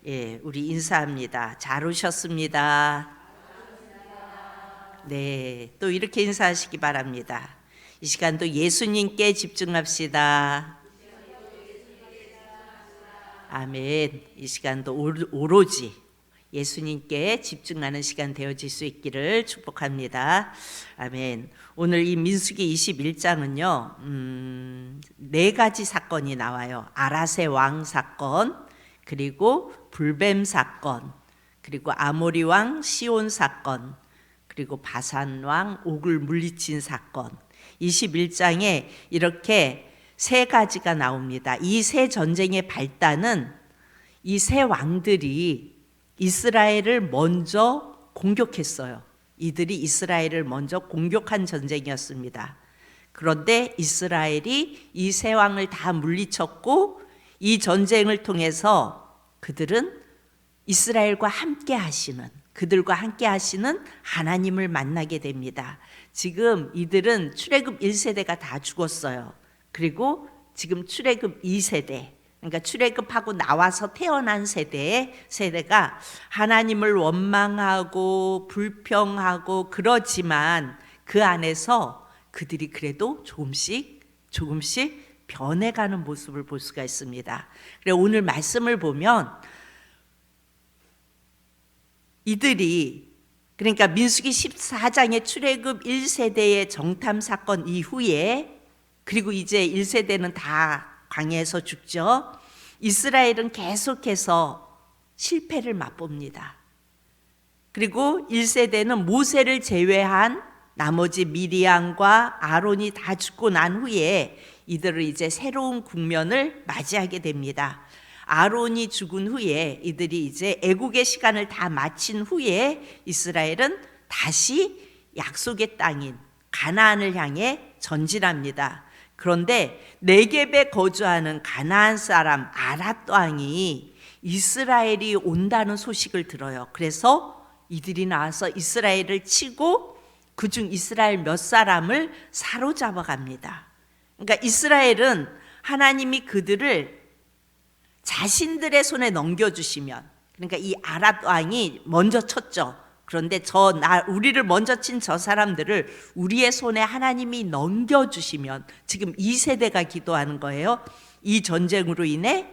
예, 우리 인사합니다. 잘 오셨습니다. 네, 또 이렇게 인사하시기 바랍니다. 이 시간도 예수님께 집중합시다. 아멘. 이 시간도 오로지 예수님께 집중하는 시간 되어질 수 있기를 축복합니다. 아멘. 오늘 이 민수기 21장은요, 네 가지 사건이 나와요. 아라세 왕 사건, 그리고 불뱀 사건, 그리고 아모리 왕 시온 사건, 그리고 바산 왕 옥을 물리친 사건. 21장에 이렇게 세 가지가 나옵니다. 이 세 전쟁의 발단은 이 세 왕들이 이스라엘을 먼저 공격했어요. 이들이 이스라엘을 먼저 공격한 전쟁이었습니다. 그런데 이스라엘이 이 세 왕을 다 물리쳤고, 이 전쟁을 통해서 그들은 이스라엘과 함께 하시는, 그들과 함께 하시는 하나님을 만나게 됩니다. 지금 이들은 출애굽 1세대가 다 죽었어요. 그리고 지금 출애굽 2세대, 그러니까 출애굽하고 나와서 태어난 세대가 하나님을 원망하고 불평하고 그러지만 그 안에서 그들이 그래도 조금씩 변해가는 모습을 볼 수가 있습니다. 그래서 오늘 말씀을 보면 이들이, 그러니까 민수기 14장의 출애굽 1세대의 정탐 사건 이후에, 그리고 이제 1세대는 다 광야에서 죽죠. 이스라엘은 계속해서 실패를 맛봅니다. 그리고 1세대는 모세를 제외한 나머지 미리암과 아론이 다 죽고 난 후에 이들은 이제 새로운 국면을 맞이하게 됩니다. 아론이 죽은 후에 이들이 이제 애국의 시간을 다 마친 후에 이스라엘은 다시 약속의 땅인 가나안을 향해 전진합니다. 그런데 네겝에 거주하는 가나안 사람 아랏 왕이 이스라엘이 온다는 소식을 들어요. 그래서 이들이 나와서 이스라엘을 치고 그중 이스라엘 몇 사람을 사로잡아 갑니다. 그러니까 이스라엘은 하나님이 그들을 자신들의 손에 넘겨주시면, 그러니까 이 아랏 왕이 먼저 쳤죠. 그런데 우리를 먼저 친 저 사람들을 우리의 손에 하나님이 넘겨주시면, 지금 2세대가 기도하는 거예요. 이 전쟁으로 인해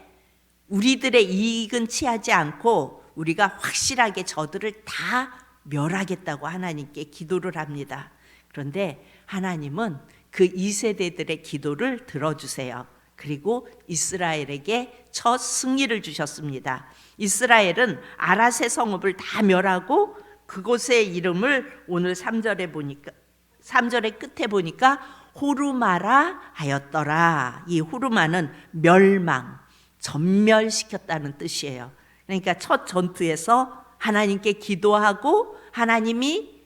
우리들의 이익은 취하지 않고 우리가 확실하게 저들을 다 멸하겠다고 하나님께 기도를 합니다. 그런데 하나님은 그 2세대들의 기도를 들어주세요. 그리고 이스라엘에게 첫 승리를 주셨습니다. 이스라엘은 아라세 성읍을 다 멸하고 그곳의 이름을 오늘 3절의 끝에 보니까 호르마라 하였더라. 이 호르마는 멸망, 전멸시켰다는 뜻이에요. 그러니까 첫 전투에서 하나님께 기도하고 하나님이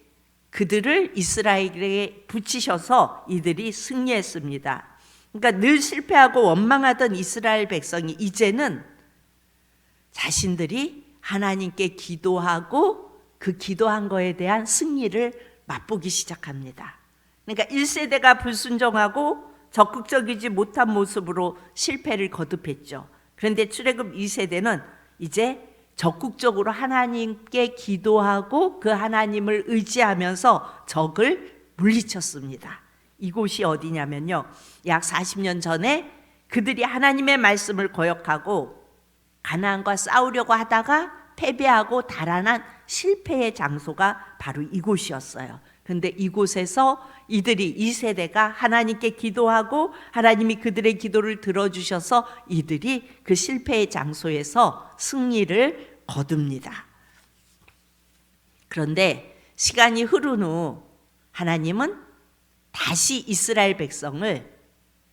그들을 이스라엘에게 붙이셔서 이들이 승리했습니다. 그러니까 늘 실패하고 원망하던 이스라엘 백성이 이제는 자신들이 하나님께 기도하고 그 기도한 거에 대한 승리를 맛보기 시작합니다. 그러니까 1세대가 불순종하고 적극적이지 못한 모습으로 실패를 거듭했죠. 그런데 출애굽 2세대는 이제 적극적으로 하나님께 기도하고 그 하나님을 의지하면서 적을 물리쳤습니다. 이곳이 어디냐면요, 약 40년 전에 그들이 하나님의 말씀을 거역하고 가나안과 싸우려고 하다가 패배하고 달아난 실패의 장소가 바로 이곳이었어요. 그런데 이곳에서 이들이 2세대가 하나님께 기도하고 하나님이 그들의 기도를 들어주셔서 이들이 그 실패의 장소에서 승리를 거둡니다. 그런데 시간이 흐른 후 하나님은 다시 이스라엘 백성을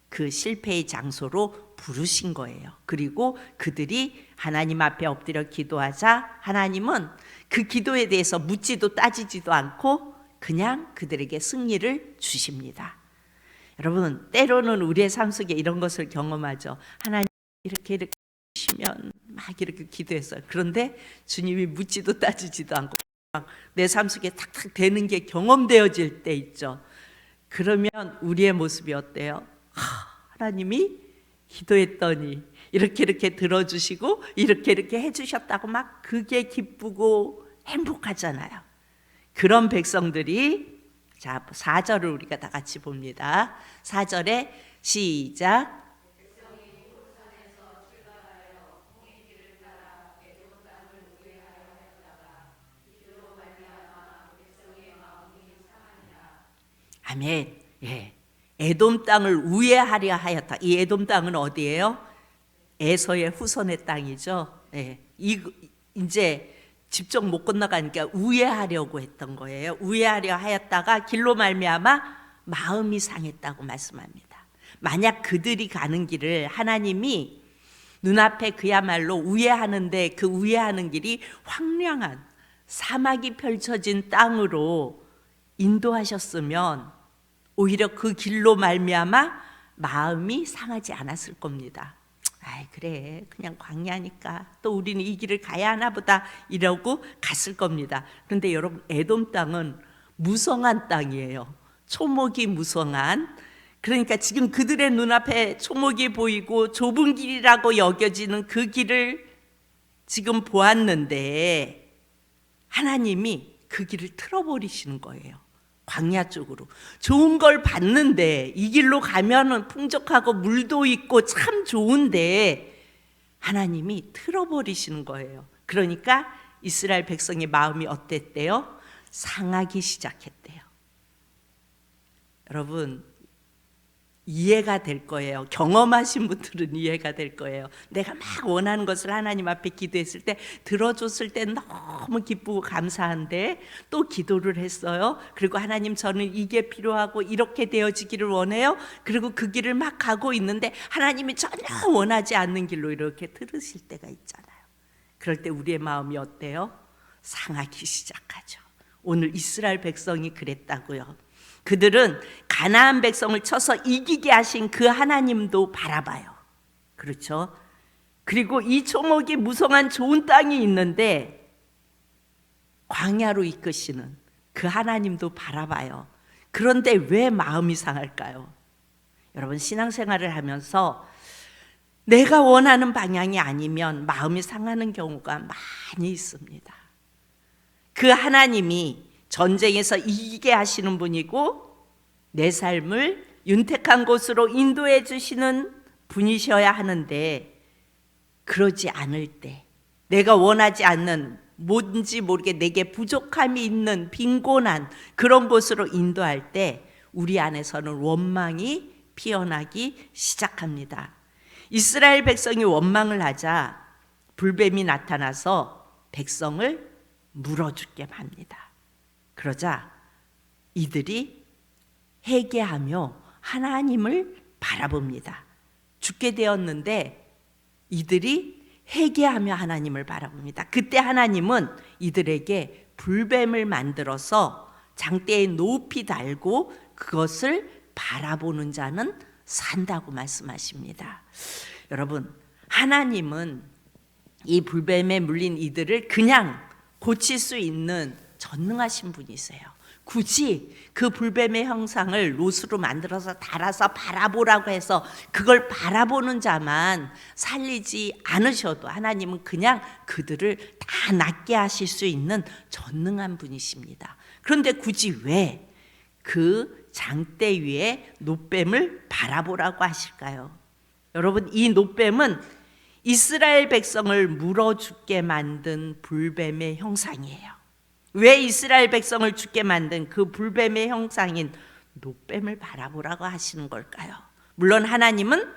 그 실패의 장소로 부르신 거예요. 그리고 그들이 하나님 앞에 엎드려 기도하자 하나님은 그 기도에 대해서 묻지도 따지지도 않고 그냥 그들에게 승리를 주십니다. 여러분, 때로는 우리의 삶 속에 이런 것을 경험하죠. 하나님 이렇게 주시면 막 이렇게 기도했어요. 그런데 주님이 묻지도 따지지도 않고 내 삶 속에 탁탁 되는 게 경험되어질 때 있죠. 그러면 우리의 모습이 어때요? 하나님이 기도했더니 이렇게 들어주시고 이렇게 해주셨다고 막 그게 기쁘고 행복하잖아요. 그런 백성들이, 자 4절을 우리가 다 같이 봅니다. 4절에 시작. 아멘. 예. 에돔 땅을 우회하려 하였다. 이 에돔 땅은 어디예요? 에서의 후손의 땅이죠. 예. 이제 직접 못 건너가니까 우회하려고 했던 거예요. 우회하려 하였다가 길로 말미암아 마음이 상했다고 말씀합니다. 만약 그들이 가는 길을 하나님이 눈앞에 그야말로 우회하는데 그 우회하는 길이 황량한 사막이 펼쳐진 땅으로 인도하셨으면 오히려 그 길로 말미암아 마음이 상하지 않았을 겁니다. 아이 그래 그냥 광야니까 또 우리는 이 길을 가야 하나 보다 이러고 갔을 겁니다. 그런데 여러분 에돔 땅은 무성한 땅이에요. 초목이 무성한, 그러니까 지금 그들의 눈앞에 초목이 보이고 좁은 길이라고 여겨지는 그 길을 지금 보았는데 하나님이 그 길을 틀어버리시는 거예요. 광야 쪽으로 좋은 걸 봤는데 이 길로 가면은 풍족하고 물도 있고 참 좋은데 하나님이 틀어버리시는 거예요. 그러니까 이스라엘 백성의 마음이 어땠대요? 상하기 시작했대요. 여러분 이해가 될 거예요. 경험하신 분들은 이해가 될 거예요. 내가 막 원하는 것을 하나님 앞에 기도했을 때 들어줬을 때 너무 기쁘고 감사한데 또 기도를 했어요. 그리고 하나님 저는 이게 필요하고 이렇게 되어지기를 원해요. 그리고 그 길을 막 가고 있는데 하나님이 전혀 원하지 않는 길로 이렇게 들으실 때가 있잖아요. 그럴 때 우리의 마음이 어때요? 상하기 시작하죠. 오늘 이스라엘 백성이 그랬다고요. 그들은 가나안 백성을 쳐서 이기게 하신 그 하나님도 바라봐요. 그렇죠? 그리고 이 초목이 무성한 좋은 땅이 있는데 광야로 이끄시는 그 하나님도 바라봐요. 그런데 왜 마음이 상할까요? 여러분 신앙생활을 하면서 내가 원하는 방향이 아니면 마음이 상하는 경우가 많이 있습니다. 그 하나님이 전쟁에서 이기게 하시는 분이고 내 삶을 윤택한 곳으로 인도해 주시는 분이셔야 하는데 그러지 않을 때 내가 원하지 않는 뭔지 모르게 내게 부족함이 있는 빈곤한 그런 곳으로 인도할 때 우리 안에서는 원망이 피어나기 시작합니다. 이스라엘 백성이 원망을 하자 불뱀이 나타나서 백성을 물어 죽게 합니다. 그러자 이들이 회개하며 하나님을 바라봅니다. 죽게 되었는데 이들이 회개하며 하나님을 바라봅니다. 그때 하나님은 이들에게 불뱀을 만들어서 장대에 높이 달고 그것을 바라보는 자는 산다고 말씀하십니다. 여러분 하나님은 이 불뱀에 물린 이들을 그냥 고칠 수 있는 전능하신 분이세요. 굳이 그 불뱀의 형상을 롯으로 만들어서 달아서 바라보라고 해서 그걸 바라보는 자만 살리지 않으셔도 하나님은 그냥 그들을 다 낫게 하실 수 있는 전능한 분이십니다. 그런데 굳이 왜 그 장대 위에 놋뱀을 바라보라고 하실까요? 여러분 이 놋뱀은 이스라엘 백성을 물어 죽게 만든 불뱀의 형상이에요. 왜 이스라엘 백성을 죽게 만든 그 불뱀의 형상인 놋뱀을 바라보라고 하시는 걸까요? 물론 하나님은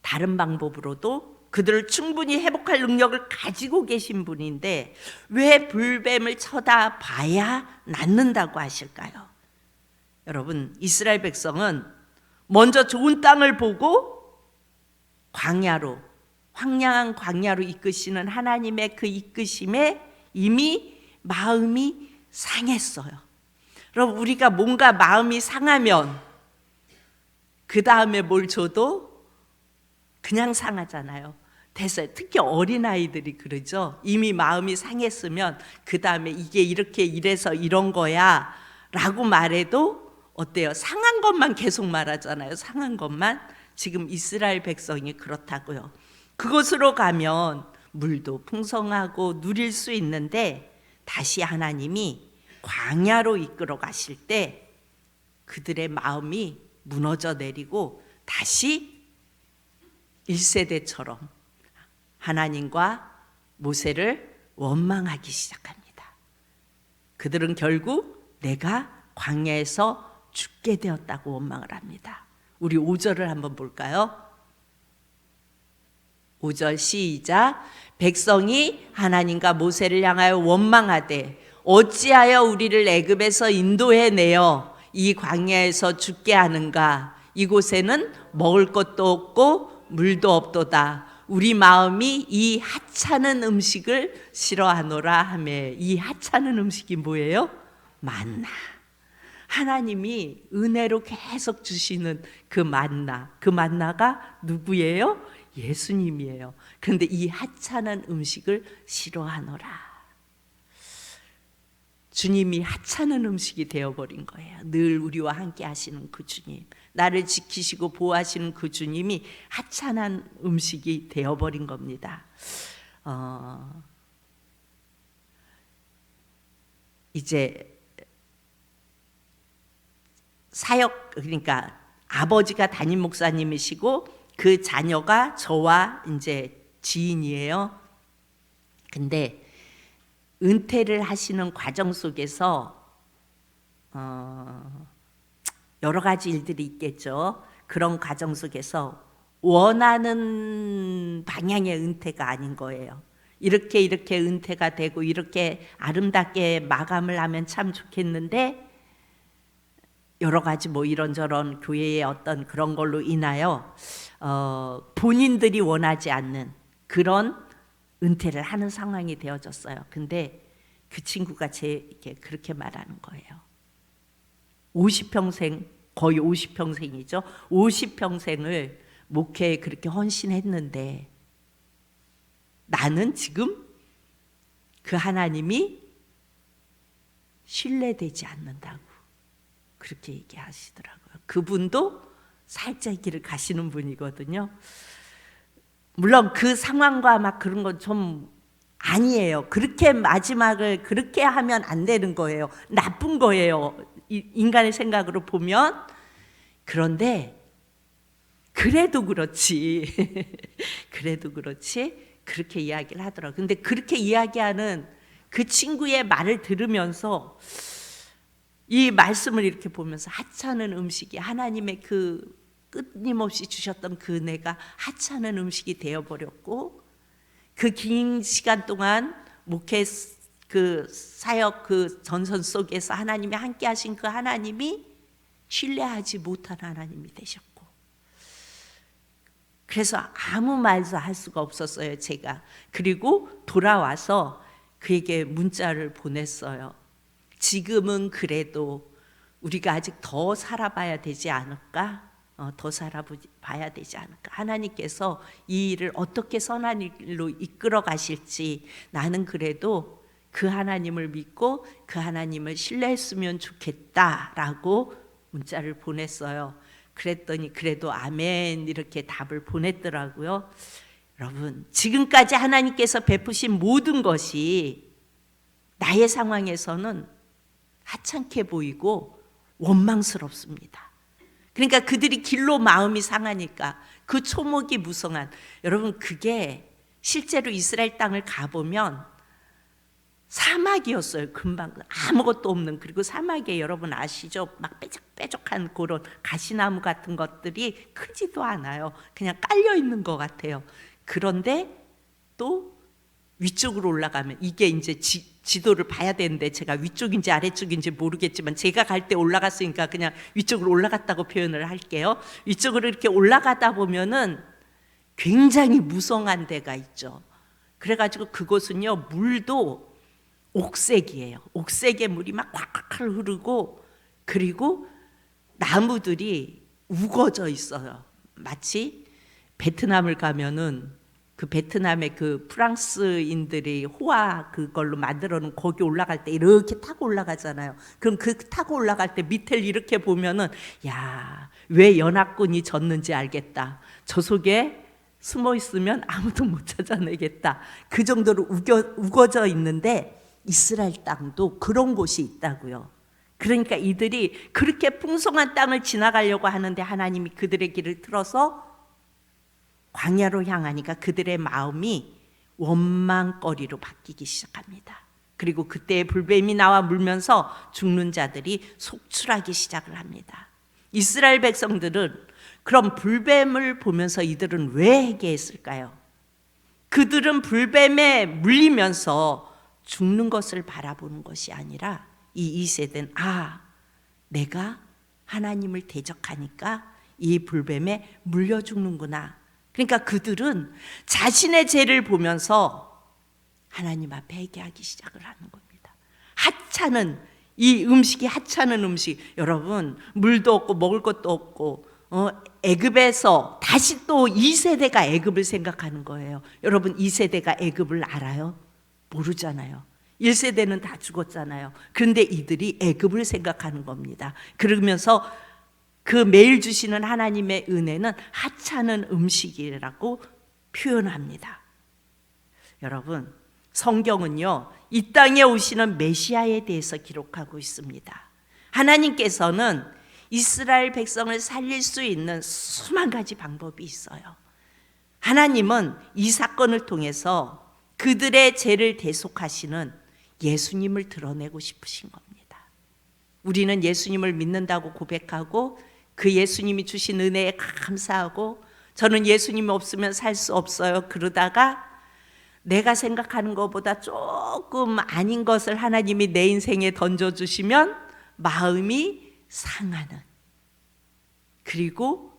다른 방법으로도 그들을 충분히 회복할 능력을 가지고 계신 분인데 왜 불뱀을 쳐다봐야 낫는다고 하실까요? 여러분 이스라엘 백성은 먼저 좋은 땅을 보고 광야로 황량한 광야로 이끄시는 하나님의 그 이끄심에 이미 마음이 상했어요. 여러분 우리가 뭔가 마음이 상하면 그 다음에 뭘 줘도 그냥 상하잖아요. 됐어요. 특히 어린아이들이 그러죠. 이미 마음이 상했으면 그 다음에 이게 이렇게 이래서 이런 거야 라고 말해도 어때요? 상한 것만 계속 말하잖아요. 상한 것만. 지금 이스라엘 백성이 그렇다고요. 그곳으로 가면 물도 풍성하고 누릴 수 있는데 다시 하나님이 광야로 이끌어 가실 때 그들의 마음이 무너져 내리고 다시 1세대처럼 하나님과 모세를 원망하기 시작합니다. 그들은 결국 내가 광야에서 죽게 되었다고 원망을 합니다. 우리 5절을 한번 볼까요? 5절 시작. 백성이 하나님과 모세를 향하여 원망하되 어찌하여 우리를 애굽에서 인도해 내어 이 광야에서 죽게 하는가? 이곳에는 먹을 것도 없고 물도 없도다. 우리 마음이 이 하찮은 음식을 싫어하노라 하매. 이 하찮은 음식이 뭐예요? 만나. 하나님이 은혜로 계속 주시는 그 만나. 그 만나가 누구예요? 예수님이에요. 그런데 이 하찮은 음식을 싫어하노라. 주님이 하찮은 음식이 되어버린 거예요. 늘 우리와 함께 하시는 그 주님, 나를 지키시고 보호하시는 그 주님이 하찮은 음식이 되어버린 겁니다. 이제 사역, 그러니까 아버지가 담임 목사님이시고 그 자녀가 저와 이제 지인이에요. 근데 은퇴를 하시는 과정 속에서 여러 가지 일들이 있겠죠. 그런 과정 속에서 원하는 방향의 은퇴가 아닌 거예요. 이렇게 은퇴가 되고 이렇게 아름답게 마감을 하면 참 좋겠는데 여러 가지 뭐 이런저런 교회의 어떤 그런 걸로 인하여 본인들이 원하지 않는 그런 은퇴를 하는 상황이 되어졌어요. 근데 그 친구가 제게 그렇게 말하는 거예요. 50평생, 거의 50평생이죠. 50평생을 목회에 그렇게 헌신했는데 나는 지금 그 하나님이 신뢰되지 않는다고 그렇게 얘기하시더라고요. 그분도 살짝 길을 가시는 분이거든요. 물론 그 상황과 막 그런 건 좀 아니에요. 그렇게 마지막을 그렇게 하면 안 되는 거예요. 나쁜 거예요. 인간의 생각으로 보면. 그런데 그래도 그렇지. 그래도 그렇지. 그렇게 이야기를 하더라고요. 근데 그렇게 이야기하는 그 친구의 말을 들으면서 이 말씀을 이렇게 보면서 하찮은 음식이 하나님의 그 끊임없이 주셨던 그 은혜가 하찮은 음식이 되어버렸고 그 긴 시간 동안 목회 그 사역 그 전선 속에서 하나님이 함께 하신 그 하나님이 신뢰하지 못한 하나님이 되셨고 그래서 아무 말도 할 수가 없었어요 제가. 그리고 돌아와서 그에게 문자를 보냈어요. 지금은 그래도 우리가 아직 더 살아봐야 되지 않을까? 더 살아봐야 되지 않을까? 하나님께서 이 일을 어떻게 선한 일로 이끌어 가실지 나는 그래도 그 하나님을 믿고 그 하나님을 신뢰했으면 좋겠다라고 문자를 보냈어요. 그랬더니 그래도 아멘 이렇게 답을 보냈더라고요. 여러분, 지금까지 하나님께서 베푸신 모든 것이 나의 상황에서는 하찮게 보이고 원망스럽습니다. 그러니까 그들이 길로 마음이 상하니까 그 초목이 무성한, 여러분 그게 실제로 이스라엘 땅을 가보면 사막이었어요. 금방 아무것도 없는. 그리고 사막에 여러분 아시죠? 막 뾰족뾰족한 그런 가시나무 같은 것들이 크지도 않아요. 그냥 깔려 있는 것 같아요. 그런데 또 위쪽으로 올라가면 이게 이제 지도를 봐야 되는데 제가 위쪽인지 아래쪽인지 모르겠지만 제가 갈 때 올라갔으니까 그냥 위쪽으로 올라갔다고 표현을 할게요. 위쪽으로 이렇게 올라가다 보면은 굉장히 무성한 데가 있죠. 그래가지고 그곳은요 물도 옥색이에요. 옥색의 물이 막 콱콱 흐르고 그리고 나무들이 우거져 있어요. 마치 베트남을 가면은 그 베트남의 그 프랑스인들이 호화 그걸로 만들어 놓은 거기 올라갈 때 이렇게 타고 올라가잖아요. 그럼 그 타고 올라갈 때 밑을 이렇게 보면은 야, 왜 연합군이 졌는지 알겠다. 저 속에 숨어 있으면 아무도 못 찾아내겠다. 그 정도로 우거져 있는데 이스라엘 땅도 그런 곳이 있다고요. 그러니까 이들이 그렇게 풍성한 땅을 지나가려고 하는데 하나님이 그들의 길을 틀어서 광야로 향하니까 그들의 마음이 원망거리로 바뀌기 시작합니다. 그리고 그때 불뱀이 나와 물면서 죽는 자들이 속출하기 시작을 합니다. 이스라엘 백성들은 그럼 불뱀을 보면서 이들은 왜 회개했을까요? 그들은 불뱀에 물리면서 죽는 것을 바라보는 것이 아니라 이 2세대는 내가 하나님을 대적하니까 이 불뱀에 물려 죽는구나. 그러니까 그들은 자신의 죄를 보면서 하나님 앞에 회개하기 시작을 하는 겁니다. 하찮은 이 음식이 하찮은 음식. 여러분 물도 없고 먹을 것도 없고 애굽에서 다시 또 2세대가 애굽을 생각하는 거예요. 여러분 2세대가 애굽을 알아요? 모르잖아요. 1세대는 다 죽었잖아요. 그런데 이들이 애굽을 생각하는 겁니다. 그러면서 그 매일 주시는 하나님의 은혜는 하찮은 음식이라고 표현합니다. 여러분 성경은요 이 땅에 오시는 메시아에 대해서 기록하고 있습니다. 하나님께서는 이스라엘 백성을 살릴 수 있는 수만 가지 방법이 있어요. 하나님은 이 사건을 통해서 그들의 죄를 대속하시는 예수님을 드러내고 싶으신 겁니다. 우리는 예수님을 믿는다고 고백하고 그 예수님이 주신 은혜에 감사하고 저는 예수님이 없으면 살 수 없어요. 그러다가 내가 생각하는 것보다 조금 아닌 것을 하나님이 내 인생에 던져주시면 마음이 상하는, 그리고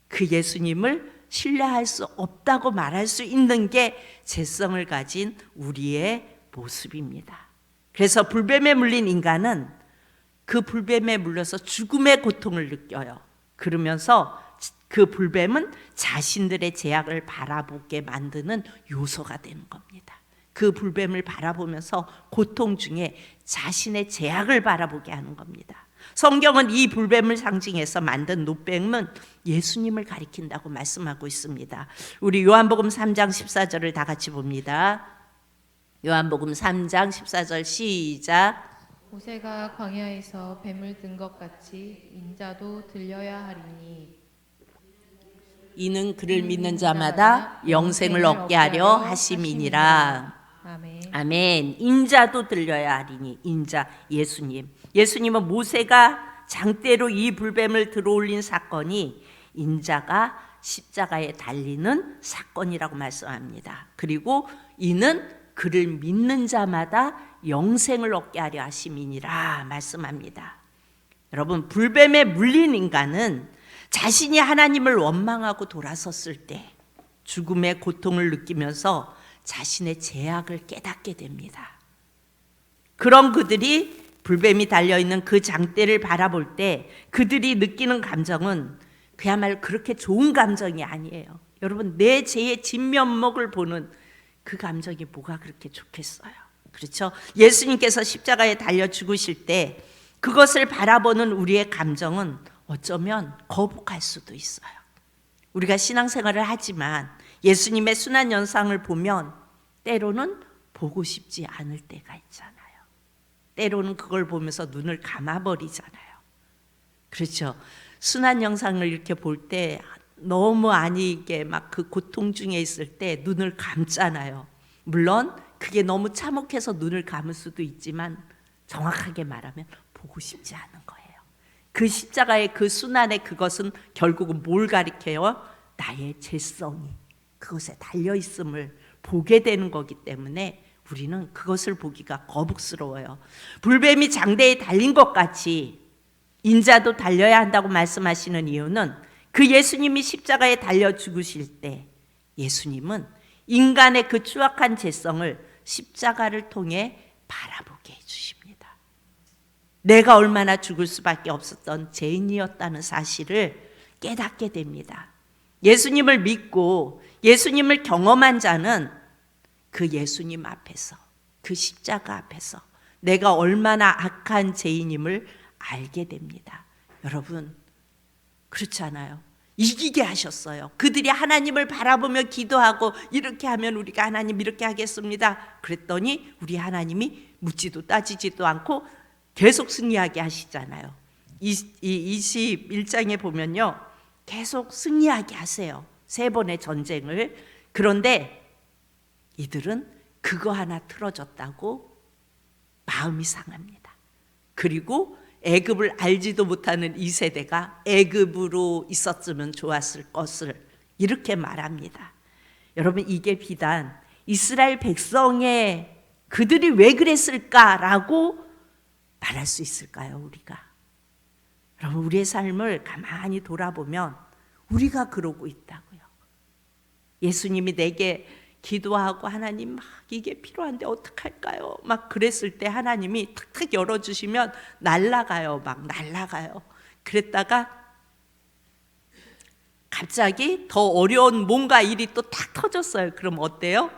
그 예수님을 신뢰할 수 없다고 말할 수 있는 게 죄성을 가진 우리의 모습입니다. 그래서 불뱀에 물린 인간은 그 불뱀에 물려서 죽음의 고통을 느껴요. 그러면서 그 불뱀은 자신들의 죄악을 바라보게 만드는 요소가 되는 겁니다. 그 불뱀을 바라보면서 고통 중에 자신의 죄악을 바라보게 하는 겁니다. 성경은 이 불뱀을 상징해서 만든 노뱀은 예수님을 가리킨다고 말씀하고 있습니다. 우리 요한복음 3장 14절을 다 같이 봅니다. 요한복음 3장 14절 시작. 모세가 광야에서 뱀을 든 것 같이 인자도 들려야 하리니 이는 그를 믿는 자마다 영생을 얻게 하려 하심이니라. 아멘. 아멘. 인자도 들려야 하리니. 인자 예수님. 예수님은 모세가 장대로 이 불뱀을 들어올린 사건이 인자가 십자가에 달리는 사건이라고 말씀합니다. 그리고 이는 그를 믿는 자마다 영생을 얻게 하려 하심이니라 말씀합니다. 여러분 불뱀에 물린 인간은 자신이 하나님을 원망하고 돌아섰을 때 죽음의 고통을 느끼면서 자신의 죄악을 깨닫게 됩니다. 그런 그들이 불뱀이 달려있는 그 장대를 바라볼 때 그들이 느끼는 감정은 그야말로 그렇게 좋은 감정이 아니에요. 여러분 내 죄의 진면목을 보는 그 감정이 뭐가 그렇게 좋겠어요. 그렇죠? 예수님께서 십자가에 달려 죽으실 때 그것을 바라보는 우리의 감정은 어쩌면 거북할 수도 있어요. 우리가 신앙생활을 하지만 예수님의 순환 연상을 보면 때로는 보고 싶지 않을 때가 있잖아요. 때로는 그걸 보면서 눈을 감아버리잖아요. 그렇죠? 순환 영상을 이렇게 볼 때 너무 아니게 막 그 고통 중에 있을 때 눈을 감잖아요. 물론 그게 너무 참혹해서 눈을 감을 수도 있지만 정확하게 말하면 보고 싶지 않은 거예요. 그 십자가의 그 순환의 그것은 결국은 뭘 가리켜요? 나의 죄성이 그것에 달려있음을 보게 되는 거기 때문에 우리는 그것을 보기가 거북스러워요. 불뱀이 장대에 달린 것 같이 인자도 달려야 한다고 말씀하시는 이유는 그 예수님이 십자가에 달려 죽으실 때 예수님은 인간의 그 추악한 죄성을 십자가를 통해 바라보게 해주십니다. 내가 얼마나 죽을 수밖에 없었던 죄인이었다는 사실을 깨닫게 됩니다. 예수님을 믿고 예수님을 경험한 자는 그 예수님 앞에서, 그 십자가 앞에서 내가 얼마나 악한 죄인임을 알게 됩니다. 여러분, 그렇지 않아요? 이기게 하셨어요. 그들이 하나님을 바라보며 기도하고 이렇게 하면 우리가 하나님 이렇게 하겠습니다. 그랬더니 우리 하나님이 묻지도 따지지도 않고 계속 승리하게 하시잖아요. 21장에 보면요, 계속 승리하게 하세요. 3번의 전쟁을. 그런데 이들은 그거 하나 틀어졌다고 마음이 상합니다. 그리고 애굽을 알지도 못하는 이 세대가 애굽으로 있었으면 좋았을 것을 이렇게 말합니다. 여러분, 이게 비단 이스라엘 백성의 그들이 왜 그랬을까라고 말할 수 있을까요, 우리가? 여러분, 우리의 삶을 가만히 돌아보면 우리가 그러고 있다고요. 예수님이 내게 기도하고 하나님 막 이게 필요한데 어떡할까요? 막 그랬을 때 하나님이 탁탁 열어주시면 날아가요. 막 날아가요. 그랬다가 갑자기 더 어려운 뭔가 일이 또 탁 터졌어요. 그럼 어때요?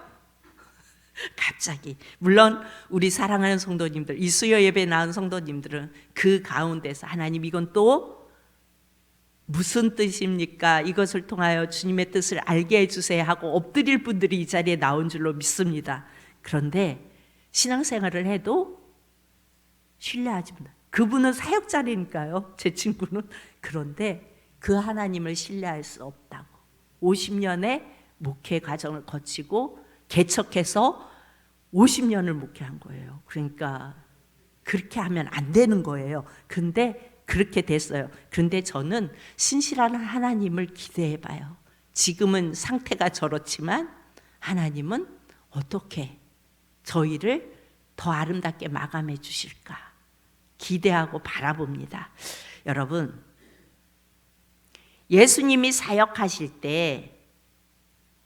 갑자기. 물론 우리 사랑하는 성도님들, 이 수요 예배에 나온 성도님들은 그 가운데서 하나님 이건 또 무슨 뜻입니까? 이것을 통하여 주님의 뜻을 알게 해주세요 하고 엎드릴 분들이 이 자리에 나온 줄로 믿습니다. 그런데 신앙생활을 해도 신뢰하지 못해요. 그분은 사역자리니까요, 제 친구는. 그런데 그 하나님을 신뢰할 수 없다고. 50년의 목회 과정을 거치고 개척해서 50년을 목회한 거예요. 그러니까 그렇게 하면 안 되는 거예요. 근데 그렇게 됐어요. 그런데 저는 신실한 하나님을 기대해 봐요. 지금은 상태가 저렇지만 하나님은 어떻게 저희를 더 아름답게 마감해 주실까 기대하고 바라봅니다. 여러분, 예수님이 사역하실 때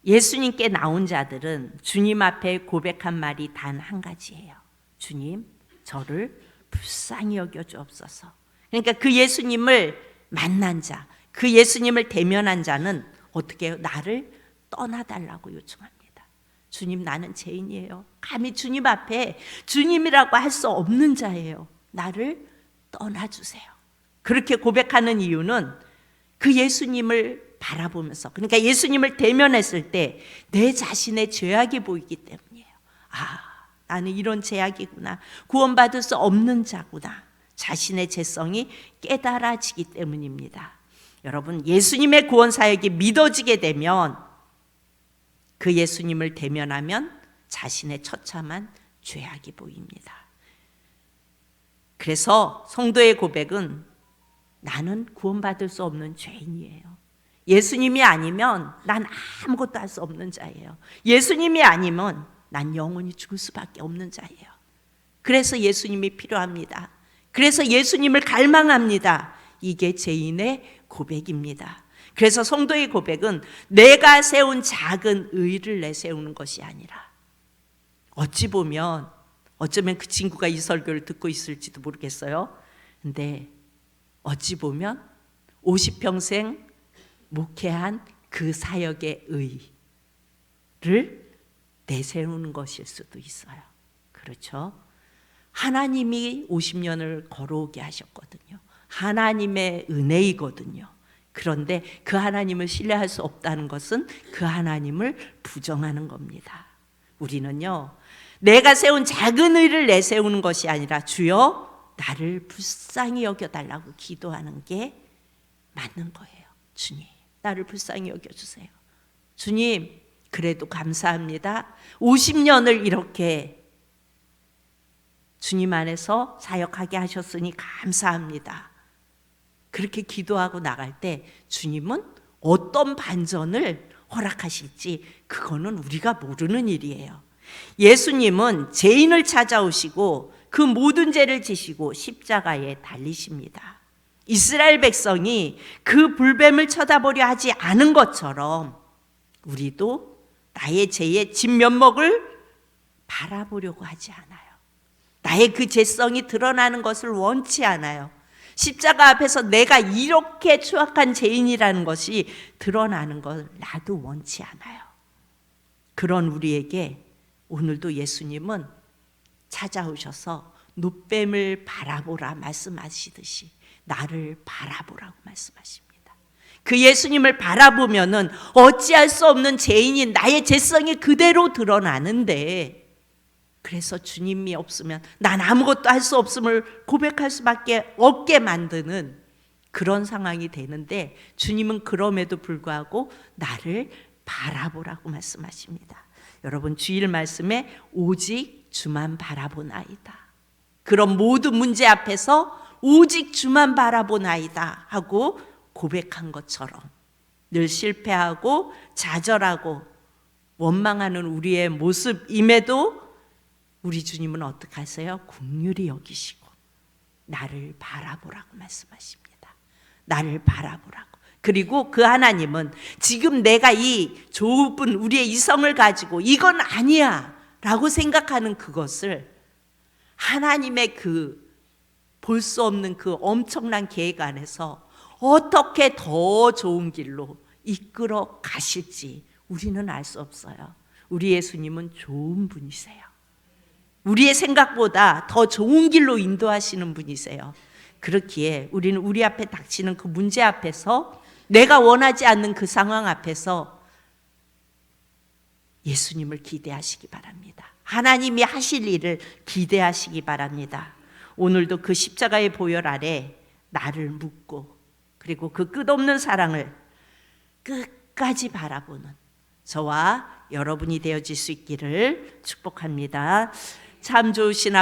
예수님께 나온 자들은 주님 앞에 고백한 말이 단 한 가지예요. 주님, 저를 불쌍히 여겨 주옵소서. 그러니까 그 예수님을 만난 자, 그 예수님을 대면한 자는 어떻게 해요? 나를 떠나달라고 요청합니다. 주님, 나는 죄인이에요. 감히 주님 앞에 주님이라고 할 수 없는 자예요. 나를 떠나주세요. 그렇게 고백하는 이유는 그 예수님을 바라보면서, 그러니까 예수님을 대면했을 때 내 자신의 죄악이 보이기 때문이에요. 아, 나는 이런 죄악이구나. 구원받을 수 없는 자구나. 자신의 죄성이 깨달아지기 때문입니다. 여러분, 예수님의 구원 사역이 믿어지게 되면 그 예수님을 대면하면 자신의 처참한 죄악이 보입니다. 그래서 성도의 고백은 나는 구원받을 수 없는 죄인이에요. 예수님이 아니면 난 아무것도 할 수 없는 자예요. 예수님이 아니면 난 영원히 죽을 수밖에 없는 자예요. 그래서 예수님이 필요합니다. 그래서 예수님을 갈망합니다. 이게 죄인의 고백입니다. 그래서 성도의 고백은 내가 세운 작은 의를 내세우는 것이 아니라, 어찌 보면 어쩌면 그 친구가 이 설교를 듣고 있을지도 모르겠어요. 근데 어찌 보면 50평생 목회한 그 사역의 의를 내세우는 것일 수도 있어요. 그렇죠? 하나님이 50년을 걸어오게 하셨거든요. 하나님의 은혜이거든요. 그런데 그 하나님을 신뢰할 수 없다는 것은 그 하나님을 부정하는 겁니다. 우리는요, 내가 세운 작은 의를 내세우는 것이 아니라 주여 나를 불쌍히 여겨달라고 기도하는 게 맞는 거예요. 주님, 나를 불쌍히 여겨주세요. 주님, 그래도 감사합니다. 50년을 이렇게 주님 안에서 사역하게 하셨으니 감사합니다. 그렇게 기도하고 나갈 때 주님은 어떤 반전을 허락하실지 그거는 우리가 모르는 일이에요. 예수님은 죄인을 찾아오시고 그 모든 죄를 지시고 십자가에 달리십니다. 이스라엘 백성이 그 불뱀을 쳐다보려 하지 않은 것처럼 우리도 나의 죄의 진면목을 바라보려고 하지 않아요. 나의 그 죄성이 드러나는 것을 원치 않아요. 십자가 앞에서 내가 이렇게 추악한 죄인이라는 것이 드러나는 걸 나도 원치 않아요. 그런 우리에게 오늘도 예수님은 찾아오셔서 놋뱀을 바라보라 말씀하시듯이 나를 바라보라고 말씀하십니다. 그 예수님을 바라보면은 어찌할 수 없는 죄인인 나의 죄성이 그대로 드러나는데, 그래서 주님이 없으면 난 아무것도 할 수 없음을 고백할 수밖에 없게 만드는 그런 상황이 되는데, 주님은 그럼에도 불구하고 나를 바라보라고 말씀하십니다. 여러분, 주일 말씀에 오직 주만 바라보나이다, 그런 모든 문제 앞에서 오직 주만 바라보나이다 하고 고백한 것처럼 늘 실패하고 좌절하고 원망하는 우리의 모습임에도 우리 주님은 어떻게 하세요? 긍휼히 여기시고 나를 바라보라고 말씀하십니다. 나를 바라보라고. 그리고 그 하나님은 지금 내가 이 좁은 우리의 이성을 가지고 이건 아니야 라고 생각하는 그것을 하나님의 그 볼 수 없는 그 엄청난 계획 안에서 어떻게 더 좋은 길로 이끌어 가실지 우리는 알 수 없어요. 우리 예수님은 좋은 분이세요. 우리의 생각보다 더 좋은 길로 인도하시는 분이세요. 그렇기에 우리는 우리 앞에 닥치는 그 문제 앞에서, 내가 원하지 않는 그 상황 앞에서 예수님을 기대하시기 바랍니다. 하나님이 하실 일을 기대하시기 바랍니다. 오늘도 그 십자가의 보혈 아래 나를 묻고, 그리고 그 끝없는 사랑을 끝까지 바라보는 저와 여러분이 되어질 수 있기를 축복합니다. 참 좋으신 아버지,